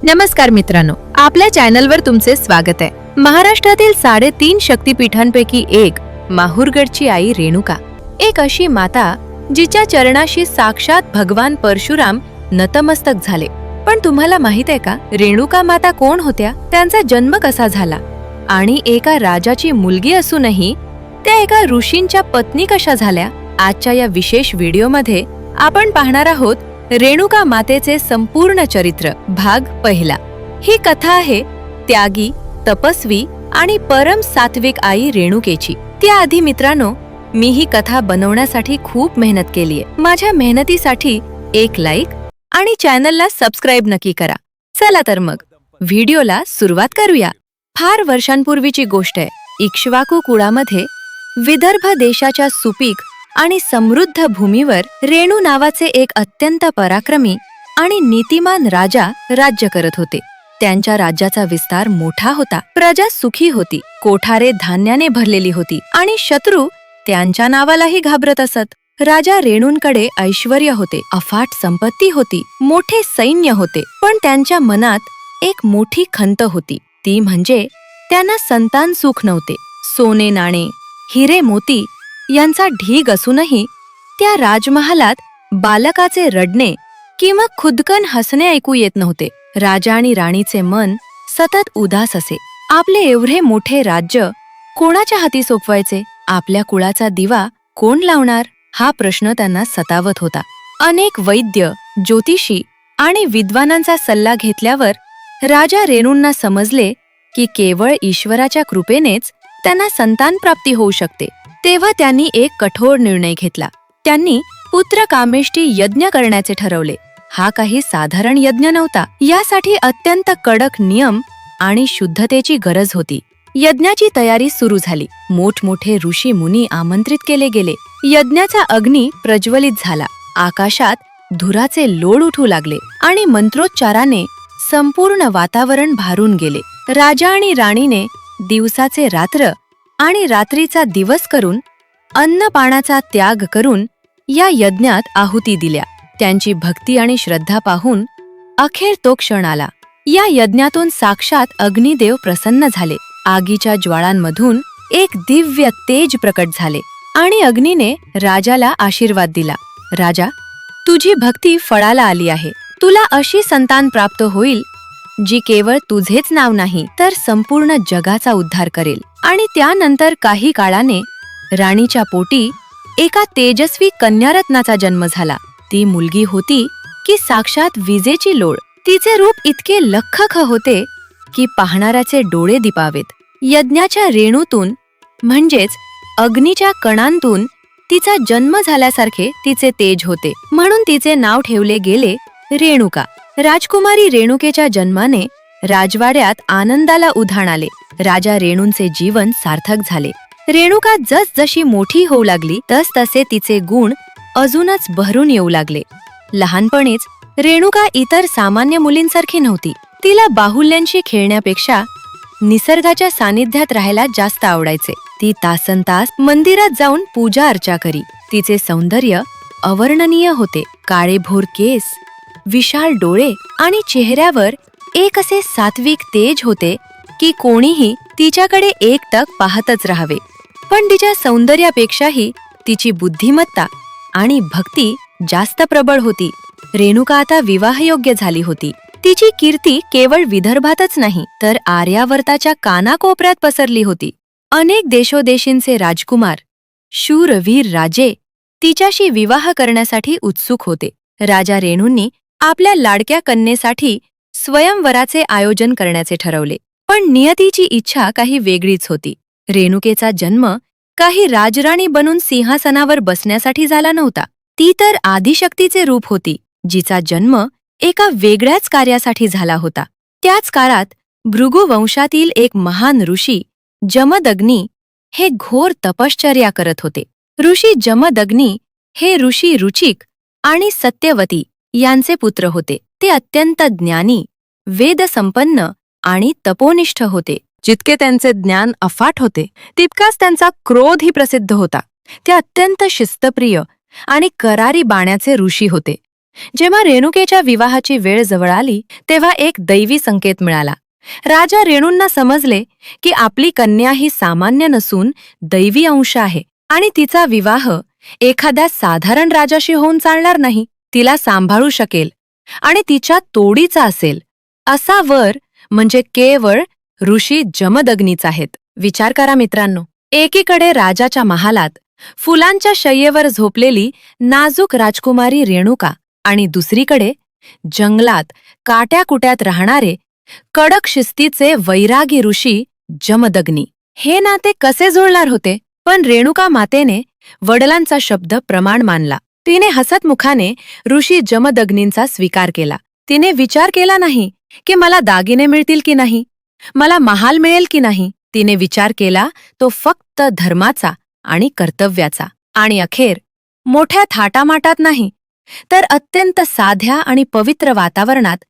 नमस्कार मित्रांनो, आपल्या चॅनलवर तुमचे स्वागत आहे. महाराष्ट्रातील 3.5 शक्तिपीठांपैकी एक माहूरगडची आई रेणुका, एक अशी माता जिच्या चरणाशी साक्षात भगवान परशुराम नतमस्तक झाले. पण तुम्हाला माहित आहे का, रेणुका माता कोण होत्या, त्यांचा जन्म कसा झाला आणि एका राजाची मुलगी असूनही त्या एका ऋषींच्या पत्नी कशा झाल्या? आजच्या या विशेष व्हिडिओमध्ये आपण पाहणार आहोत रेणुका मातेचे संपूर्ण चरित्र. भाग पहिला. ही कथा आहे त्यागी, तपस्वी आणि परम सात्विक आई रेणुकेची. त्याआधी मित्रांनो, मी ही कथा बनवण्यासाठी खूप मेहनत केलीये. माझ्या मेहनतीसाठी एक लाईक आणि चॅनलला सबस्क्राईब नक्की करा. चला तर मग व्हिडिओला सुरुवात करूया. फार वर्षांपूर्वीची गोष्ट आहे. इक्ष्वाकू कुळामध्ये विदर्भ देशाच्या सुपीक आणि समृद्ध भूमीवर रेणू नावाचे एक अत्यंत पराक्रमी आणि नीतिमान राजा राज्य करत होते. त्यांच्या राज्याचा विस्तार मोठा होता. प्रजा सुखी होती, कोठारे धान्याने भरलेली होती आणि शत्रू त्यांच्या नावालाही घाबरत असत. राजा रेणूंकडे ऐश्वर्य होते, अफाट संपत्ती होती, मोठे सैन्य होते. पण त्यांच्या मनात एक मोठी खंत होती. ती म्हणजे त्यांना संतान सुख नव्हते. सोने नाणे, हिरे मोती यांचा ढीग असूनही त्या राजमहालात बालकाचे रडणे किंवा खुदकन हसणे ऐकू येत नव्हते. राजा आणि राणीचे मन सतत उदास असे. आपले एवढे मोठे राज्य कोणाच्या हाती सोपवायचे? आपल्या कुळाचा दिवा कोण लावणार? हा प्रश्न त्यांना सतावत होता. अनेक वैद्य, ज्योतिषी आणि विद्वानांचा सल्ला घेतल्यावर राजा रेणूंना समजले की केवळ ईश्वराच्या कृपेनेच त्यांना संतान प्राप्ती होऊ शकते. तेव्हा त्यांनी एक कठोर निर्णय घेतला. त्यांनी पुत्र कामेष्टी यज्ञ करण्याचे ठरवले. हा काही साधारण यज्ञ नव्हता. यासाठी अत्यंत कडक नियम आणि शुद्धतेची गरज होती. यज्ञाची तयारी सुरू झाली. मोठमोठे ऋषी मुनी आमंत्रित केले गेले. यज्ञाचा अग्नी प्रज्वलित झाला. आकाशात धुराचे लोळ उठू लागले आणि मंत्रोच्चाराने संपूर्ण वातावरण भारून गेले. राजा आणि राणीने दिवसाचे रात्र आणि रात्रीचा दिवस करून अन्नपानाचा त्याग करून या यज्ञात आहुती दिल्या. त्यांची भक्ती आणि श्रद्धा पाहून अखेर तो क्षण आला. या यज्ञातून साक्षात अग्निदेव प्रसन्न झाले. आगीच्या ज्वाळांमधून एक दिव्य तेज प्रकट झाले आणि अग्नीने राजाला आशीर्वाद दिला. राजा, तुझी भक्ती फळाला आली आहे. तुला अशी संतान प्राप्त होईल जी केवळ तुझेच नाव नाही तर संपूर्ण जगाचा उद्धार करेल. आणि त्यानंतर काही काळाने राणीच्या पोटी एका तेजस्वी कन्यारत्नाचा जन्म झाला. ती मुलगी होती की साक्षात विजेची लोळ. तिचे रूप इतके लख्ख होते की पाहणाऱ्याचे डोळे दिपावेत. यज्ञाच्या रेणूतून म्हणजेच अग्नीच्या कणांतून तिचा जन्म झाल्यासारखे तिचे तेज होते. म्हणून तिचे नाव ठेवले गेले रेणुका. राजकुमारी रेणुकेच्या जन्माने राजवाड्यात आनंदाला उधाण आले. राजा रेणूंचे जीवन सार्थक झाले. रेणुका जसजशी मोठी होऊ लागली तसतसे तिचे गुण अजूनच बहरून येऊ लागले. लहानपणीच रेणुका इतर सामान्य मुलींसारखी नव्हती. तिला बाहुल्यांशी खेळण्यापेक्षा निसर्गाच्या सानिध्यात राहायला जास्त आवडायचे. ती तासनतास मंदिरात जाऊन पूजा अर्चा करी. तिचे सौंदर्य अवर्णनीय होते. काळेभोर केस, विशाल डोळे आणि चेहऱ्यावर एक असे सात्विक तेज होते की कोणीही तिच्याकडे एकटक पाहतच राहावे. पण तिच्या सौंदर्यापेक्षाही तिची बुद्धिमत्ता आणि भक्ती जास्त प्रबळ होती. रेणुका आता विवाहयोग्य झाली होती. तिची कीर्ती केवळ विदर्भातच नाही तर आर्यावर्ताच्या कानाकोपऱ्यात पसरली होती. अनेक देशोदेशींचे राजकुमार, शूरवीर राजे तिच्याशी विवाह करण्यासाठी उत्सुक होते. राजा रेणूंनी आपल्या लाडक्या कन्येसाठी स्वयंवराचे आयोजन करण्याचे ठरवले. पण नियतीची इच्छा काही वेगळीच होती. रेणुकेचा जन्म काही राजराणी बनून सिंहासनावर बसण्यासाठी झाला नव्हता. ती तर आदिशक्तीचे रूप होती, जिचा जन्म एका वेगळ्याच कार्यासाठी झाला होता. त्याच काळात भृगु वंशातील एक महान ऋषी जमदग्नी हे घोर तपश्चर्या करत होते. ऋषी जमदग्नी हे ऋषी रुचिक आणि सत्यवती यांचे पुत्र होते. ते अत्यंत ज्ञानी, वेदसंपन्न आणि तपोनिष्ठ होते. जितके त्यांचे ज्ञान अफाट होते तितकाच त्यांचा क्रोधही प्रसिद्ध होता. ते अत्यंत शिस्तप्रिय आणि करारी बाण्याचे ऋषी होते. जेव्हा रेणुकेच्या विवाहाची वेळ जवळ आली तेव्हा एक दैवी संकेत मिळाला. राजा रेणूंना समजले की आपली कन्या ही सामान्य नसून दैवी अंश आहे आणि तिचा विवाह एखाद्या साधारण राजाशी होऊन चालणार नाही. तिला सांभाळू शकेल आणि तिच्या तोडीचा असेल असा वर म्हणजे केवळ ऋषी जमदग्नीच आहेत. विचार करा मित्रांनो, एकीकडे राजाच्या महालात फुलांच्या शय्येवर झोपलेली नाजूक राजकुमारी रेणुका आणि दुसरीकडे जंगलात काट्याकुट्यात राहणारे कडक शिस्तीचे वैरागी ऋषी जमदग्नी. हे नाते कसे जुळणार होते? पण रेणुका मातेने वडिलांचा शब्द प्रमाण मानला. तिने हसतमुखाने ऋषी जमदग्नींचा स्वीकार केला. तिने विचार केला नाही की मला दागिने मिळतील की नाही, मला महाल मिळेल की नाही. तिने विचार केला तो फक्त धर्माचा आणि कर्तव्याचा. आणि अखेर मोठ्या थाटामाटात नाही तर अत्यंत साध्या आणि पवित्र वातावरणात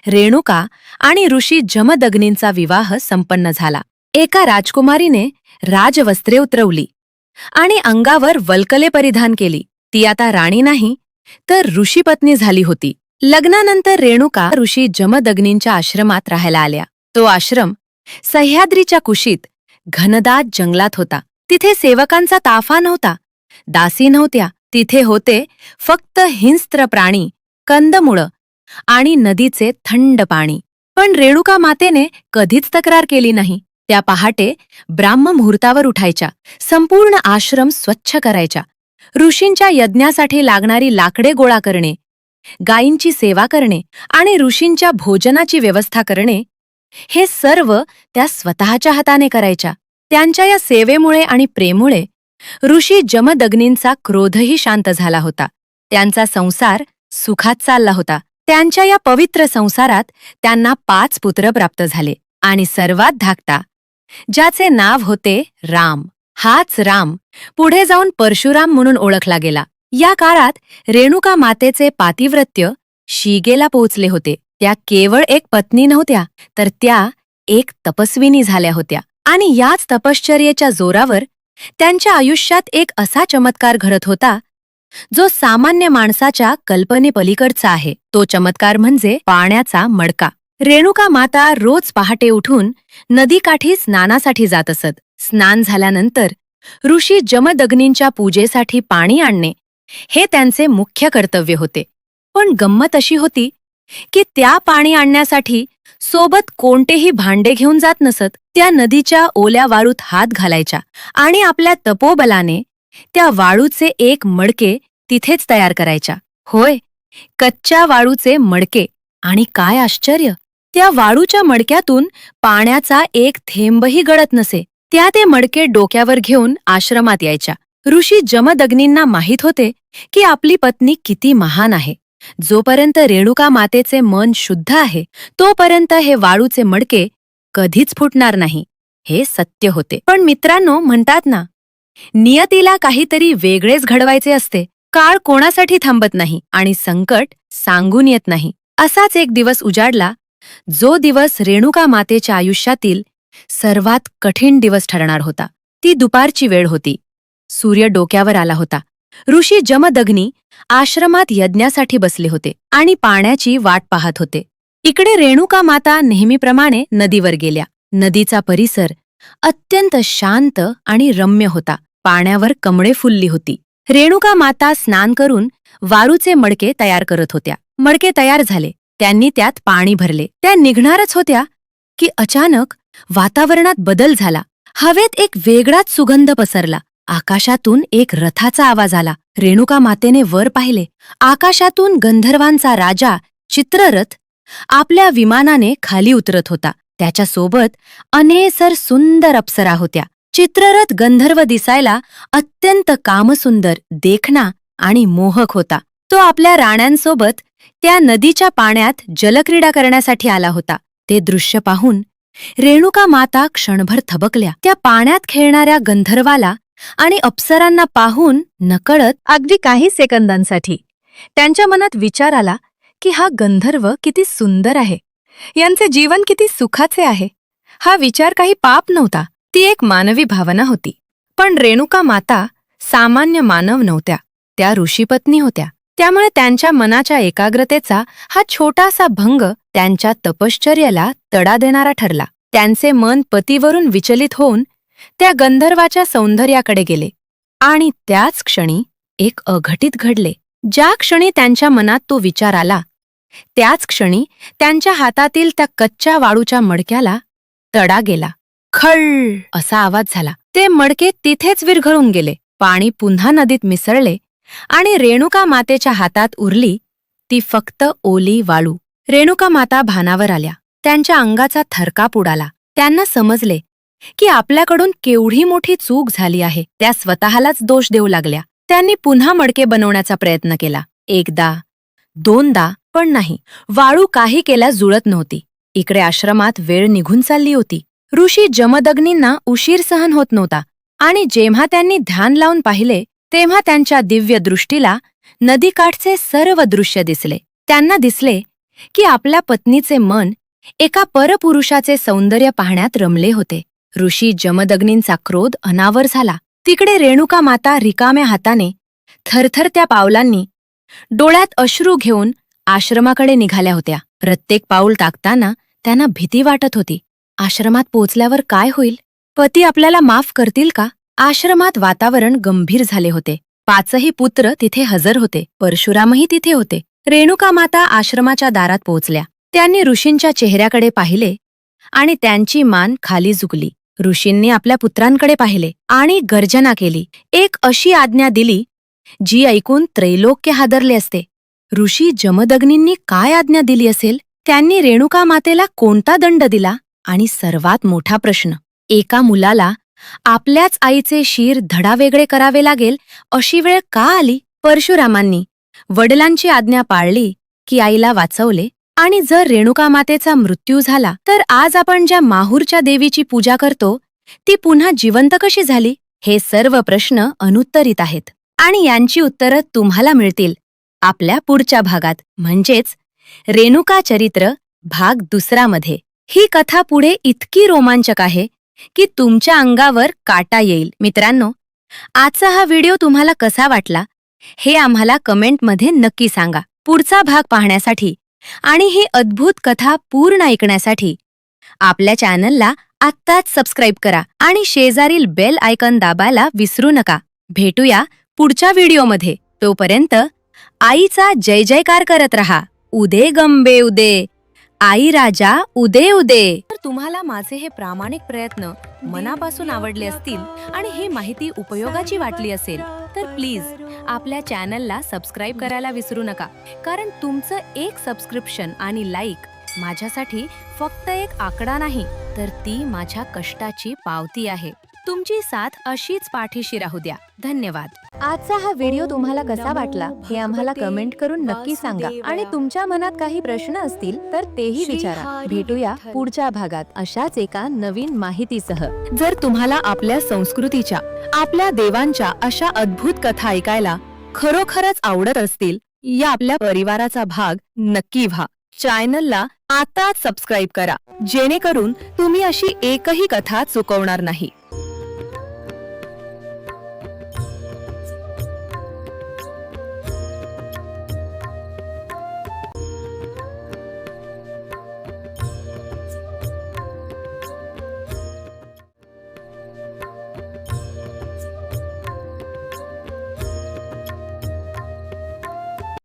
रेणुका आणि ऋषी जमदग्नींचा विवाह संपन्न झाला. एका राजकुमारीने राजवस्त्रे उतरवली आणि अंगावर वल्कले परिधान केली. ती आता राणी नाही तर ऋषीपत्नी झाली होती. लग्नानंतर रेणुका ऋषी जमदग्नींच्या आश्रमात राहायला आल्या. तो आश्रम सह्याद्रीच्या कुशीत घनदाट जंगलात होता. तिथे सेवकांचा ताफा नव्हता, दासी नव्हत्या. तिथे होते फक्त हिंस्त्र प्राणी, कंदमुळं आणि नदीचे थंड पाणी. पण रेणुका मातेने कधीच तक्रार केली नाही. त्या पहाटे ब्राह्ममुहूर्तावर उठायच्या, संपूर्ण आश्रम स्वच्छ करायच्या, ऋषींच्या यज्ञासाठी लागणारी लाकडे गोळा करणे, गायींची सेवा करणे आणि ऋषींच्या भोजनाची व्यवस्था करणे हे सर्व त्या स्वतःच्या हाताने करायच्या. त्यांच्या या सेवेमुळे आणि प्रेमुळे ऋषी जमदग्नींचा क्रोधही शांत झाला होता. त्यांचा संसार सुखात चालला होता. त्यांच्या या पवित्र संसारात त्यांना 5 पुत्र प्राप्त झाले आणि सर्वात धाकटा, ज्याचे नाव होते राम, हाच राम पुढे जाऊन परशुराम म्हणून ओळखला गेला. या काळात रेणुका मातेचे पातिव्रत्य शिगेला पोहोचले होते. त्या केवळ एक पत्नी नव्हत्या तर त्या एक तपस्विनी झाल्या होत्या. आणि याच तपश्चर्येच्या जोरावर त्यांच्या आयुष्यात एक असा चमत्कार घडत होता जो सामान्य माणसाच्या कल्पनेपलीकडचा आहे. तो चमत्कार म्हणजे पाण्याचा मडका. रेणुका माता रोज पहाटे उठून नदीकाठी स्नानासाठी जात असत. स्नान झाल्यानंतर ऋषी जमदग्नींच्या पूजेसाठी पाणी आणणे हे त्यांचे मुख्य कर्तव्य होते. पण गंमत अशी होती की त्या पाणी आणण्यासाठी सोबत कोणतेही भांडे घेऊन जात नसत. त्या नदीच्या ओल्या वाळूत हात घालायच्या आणि आपल्या तपोबलाने त्या वाळूचे एक मडके तिथेच तयार करायच्या. होय, कच्च्या वाळूचे मडके. आणि काय आश्चर्य, त्या वाळूच्या मडक्यातून पाण्याचा एक थेंबही गळत नसे. त्या ते मडके डोक्यावर घेऊन आश्रमात यायच्या. ऋषी जमदग्नींना माहीत होते की आपली पत्नी किती महान आहे. जोपर्यंत रेणुका मातेचे मन शुद्ध आहे तोपर्यंत हे वाळूचे मडके कधीच फुटणार नाही. हे सत्य होते. पण मित्रांनो, म्हणतात ना, नियतीला काहीतरी वेगळेच घडवायचे असते. काळ कोणासाठी थांबत नाही आणि संकट सांगून येत नाही. असाच एक दिवस उजाडला जो दिवस रेणुका मातेच्या आयुष्यातील सर्वात कठीण दिवस ठरणार होता. ती दुपारची वेळ होती. सूर्य डोक्यावर आला होता. ऋषी जमदग्नी आश्रमात यज्ञासाठी बसले होते आणि पाण्याची वाट पाहत होते. इकडे रेणुका माता नेहमीप्रमाणे नदीवर गेल्या. नदीचा परिसर अत्यंत शांत आणि रम्य होता. पाण्यावर कमळे फुलली होती. रेणुका माता स्नान करून वारूचे मडके तयार करत होत्या. मडके तयार झाले. त्यांनी त्यात पाणी भरले. त्या निघणारच होत्या की अचानक वातावरणात बदल झाला. हवेत एक वेगळाच सुगंध पसरला. आकाशातून एक रथाचा आवाज आला. रेणुका मातेने वर पाहिले. आकाशातून गंधर्वांचा राजा चित्ररथ आपल्या विमानाने खाली उतरत होता. त्याच्यासोबत अनेसर सुंदर अप्सरा होत्या. चित्ररथ गंधर्व दिसायला अत्यंत कामसुंदर, देखणा आणि मोहक होता. तो आपल्या राण्यांसोबत त्या नदीच्या पाण्यात जलक्रीडा करण्यासाठी आला होता. ते दृश्य पाहून रेणुका माता क्षणभर थबकल्या. त्या पाण्यात खेळणाऱ्या गंधर्वाला आणि अप्सरांना पाहून नकळत अगदी काही सेकंदांसाठी त्यांच्या मनात विचार आला की हा गंधर्व किती सुंदर आहे, यांचे जीवन किती सुखाचे आहे. हा विचार काही पाप नव्हता, ती एक मानवी भावना होती. पण रेणुका माता सामान्य मानव नव्हत्या. त्या ऋषीपत्नी होत्या. त्यामुळे त्यांच्या मनाच्या एकाग्रतेचा हा छोटासा भंग त्यांच्या तपश्चर्याला तडा देणारा ठरला. त्यांचे मन पतीवरून विचलित होऊन त्या गंधर्वाच्या सौंदर्याकडे गेले आणि त्याच क्षणी एक अघटित घडले. ज्या क्षणी त्यांच्या मनात तो विचार आला त्याच क्षणी त्यांच्या हातातील त्या कच्च्या वाळूच्या मडक्याला तडा गेला. खळ असा आवाज झाला. ते मडके तिथेच विरघळून गेले. पाणी पुन्हा नदीत मिसळले आणि रेणुका मातेच्या हातात उरली ती फक्त ओली वाळू. रेणुका माता भानावर आल्या. त्यांच्या अंगाचा थरकाप उडाला. त्यांना समजले की आपल्याकडून केवढी मोठी चूक झाली आहे. त्या स्वतःलाच दोष देऊ लागल्या. त्यांनी पुन्हा मडके बनवण्याचा प्रयत्न केला. एकदा दोनदा पण नाही. वाळू काही केल्या जुळत नव्हती. इकडे आश्रमात वेळ निघून चालली होती. ऋषी जमदग्नींना उशीर सहन होत नव्हता आणि जेव्हा त्यांनी ध्यान लावून पाहिले तेव्हा त्यांच्या दिव्य दृष्टीला नदीकाठचे सर्व दृश्य दिसले. त्यांना दिसले की आपल्या पत्नीचे मन एका परपुरुषाचे सौंदर्य पाहण्यात रमले होते. ऋषी जमदग्नींचा क्रोध अनावर झाला. तिकडे रेणुका माता रिकाम्या हाताने थरथरत्या पावलांनी डोळ्यात अश्रू घेऊन आश्रमाकडे निघाल्या होत्या. प्रत्येक पाऊल टाकताना त्यांना भीती वाटत होती. आश्रमात पोचल्यावर काय होईल? पती आपल्याला माफ करतील का? आश्रमात वातावरण गंभीर झाले होते. 5ही पुत्र तिथे हजर होते. परशुरामही तिथे होते. रेणुका माता आश्रमाच्या दारात पोहोचल्या. त्यांनी ऋषींच्या चेहऱ्याकडे पाहिले आणि त्यांची मान खाली झुकली. ऋषींनी आपल्या पुत्रांकडे पाहिले आणि गर्जना केली. एक अशी आज्ञा दिली जी ऐकून त्रैलोक्य हादरले असते. ऋषी जमदग्नींनी काय आज्ञा दिली असेल? त्यांनी रेणुका मातेला कोणता दंड दिला? आणि सर्वात मोठा प्रश्न, एका मुलाला आपल्याच आईचे शिर धडावेगळे करावे लागेल अशी वेळ का आली? परशुरामांनी वडिलांची आज्ञा पाळली की आईला वाचवले. आणि जर रेणुका मातेचा मृत्यू झाला तर आज आपण ज्या माहूरच्या देवीची पूजा करतो ती पुन्हा जिवंत कशी झाली? हे सर्व प्रश्न अनुत्तरित आहेत आणि यांची उत्तरं तुम्हाला मिळतील आपल्या पुढच्या भागात, म्हणजेच रेणुका चरित्र भाग 2 मध्ये. ही कथा पुढे इतकी रोमांचक आहे की तुमच्या अंगावर काटा येईल. मित्रांनो, आजचा हा व्हिडिओ तुम्हाला कसा वाटला हे आम्हाला कमेंटमध्ये नक्की सांगा. पुढचा भाग पाहण्यासाठी आणि ही अद्भुत कथा पूर्ण ऐकण्यासाठी आपल्या चॅनलला आत्ताच सबस्क्राईब करा आणि शेजारील बेल आयकॉन दाबायला विसरू नका. भेटूया पुढच्या व्हिडिओमध्ये. तोपर्यंत आईचा जय जयकार करत रहा. उदे गंबे उदे, आई राजा उदे उदे. तर तुम्हाला माझे हे प्रामाणिक प्रयत्न मनापासून आवडले असतील आणि ही माहिती उपयोगाची वाटली असेल तर प्लीज आपल्या चॅनलला सबस्क्राईब करायला विसरू नका. कारण तुमचं एक सबस्क्रिप्शन आणि लाईक माझ्यासाठी फक्त एक आकडा नाही तर ती माझ्या कष्टाची पावती आहे. तुमची साथ अशीच पाठीशी राहू द्या. धन्यवाद. आजचा हा व्हिडिओ तुम्हाला कसा वाटला हे आम्हाला कमेंट करून नक्की सांगा आणि तुमच्या मनात काही प्रश्न असतील तर तेही विचारा. भेटूया पुढच्या भागात अशाच एका नवीन माहितीसह. जर तुम्हाला आपल्या संस्कृतीच्या, आपल्या देवांच्या अशा अद्भुत कथा ऐकायला खरोखरच आवडत असतील या आपल्या परिवाराचा भाग नक्की व्हा. चॅनलला आताच सबस्क्राईब करा जेणेकरून तुम्ही अशी एकही कथा चुकवणार नाही.